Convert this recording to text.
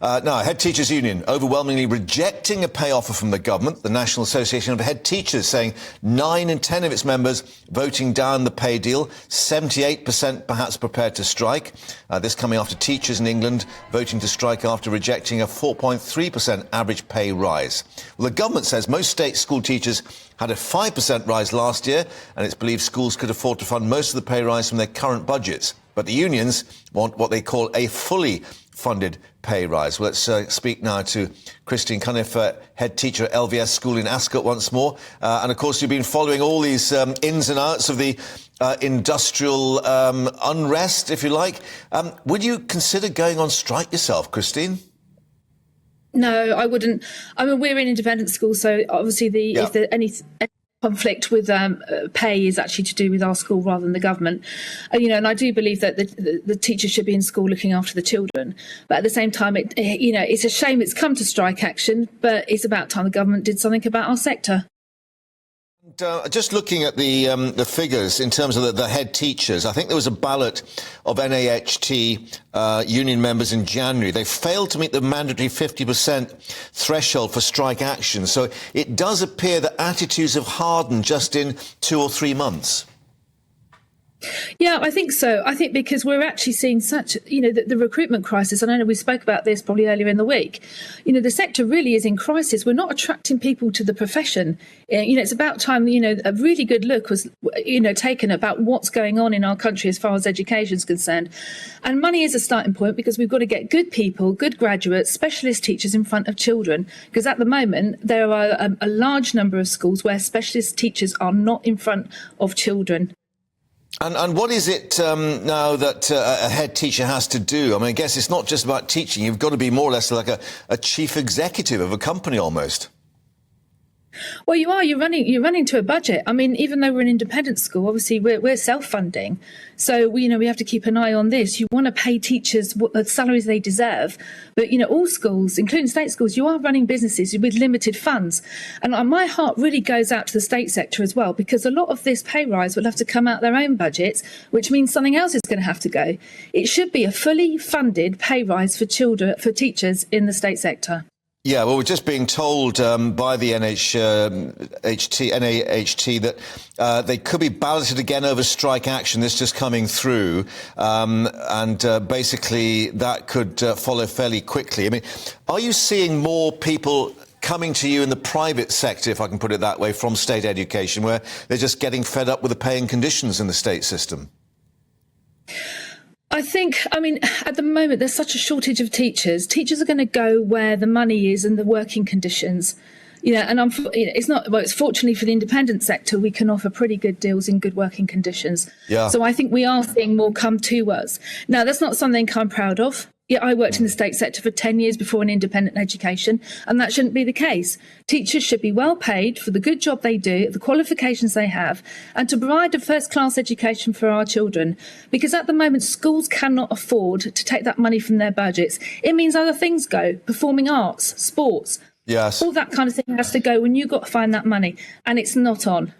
Now, Head Teachers Union overwhelmingly rejecting a pay offer from the government. The National Association of Head Teachers saying 9 in 10 of its members voting down the pay deal. 78% perhaps prepared to strike. This coming after teachers in England voting to strike after rejecting a 4.3% average pay rise. Well, the government says most state school teachers had a 5% rise last year, and it's believed schools could afford to fund most of the pay rise from their current budgets. But the unions want what they call a fully funded pay rise. Well, let's speak now to Christine Cunniffe, head teacher at LVS School in Ascot once more. And of course, you've been following all these ins and outs of the industrial unrest, if you like. Would you consider going on strike yourself, Christine? No, I wouldn't. I mean, we're an independent school, so obviously if there any conflict with pay is actually to do with our school rather than the government. And I do believe that the teachers should be in school looking after the children. But at the same time, it's a shame it's come to strike action, but it's about time the government did something about our sector. Just looking at the figures in terms of the head teachers, I think there was a ballot of NAHT union members in January. They failed to meet the mandatory 50% threshold for strike action. So it does appear that attitudes have hardened just in 2 or 3 months. Yeah, I think so. I think because we're actually seeing such, the recruitment crisis, and I know we spoke about this probably earlier in the week, the sector really is in crisis. We're not attracting people to the profession. It's about time, a really good look was, taken about what's going on in our country as far as education is concerned. And money is a starting point because we've got to get good people, good graduates, specialist teachers in front of children. Because at the moment, there are a large number of schools where specialist teachers are not in front of children. And what is it now that a head teacher has to do? I mean, I guess it's not just about teaching. You've got to be more or less like a chief executive of a company almost. Well, you are. You're running to a budget. I mean, even though we're an independent school, obviously we're self-funding. So we have to keep an eye on this. You want to pay teachers what the salaries they deserve. But, all schools, including state schools, you are running businesses with limited funds. And my heart really goes out to the state sector as well, because a lot of this pay rise will have to come out their own budgets, which means something else is going to have to go. It should be a fully funded pay rise for teachers in the state sector. Yeah, well, we're just being told by the NAHT that they could be balloted again over strike action. This just coming through, and basically that could follow fairly quickly. I mean, are you seeing more people coming to you in the private sector, if I can put it that way, from state education, where they're just getting fed up with the pay and conditions in the state system? I mean, at the moment, there's such a shortage of teachers. Teachers are going to go where the money is and the working conditions. And it's fortunately for the independent sector, we can offer pretty good deals in good working conditions. Yeah. So I think we are seeing more come to us. Now, that's not something I'm proud of. Yeah, I worked in the state sector for 10 years before an independent education, and that shouldn't be the case. Teachers should be well paid for the good job they do, the qualifications they have, and to provide a first-class education for our children. Because at the moment, schools cannot afford to take that money from their budgets. It means other things go, performing arts, sports. Yes. All that kind of thing has to go when you've got to find that money, and it's not on.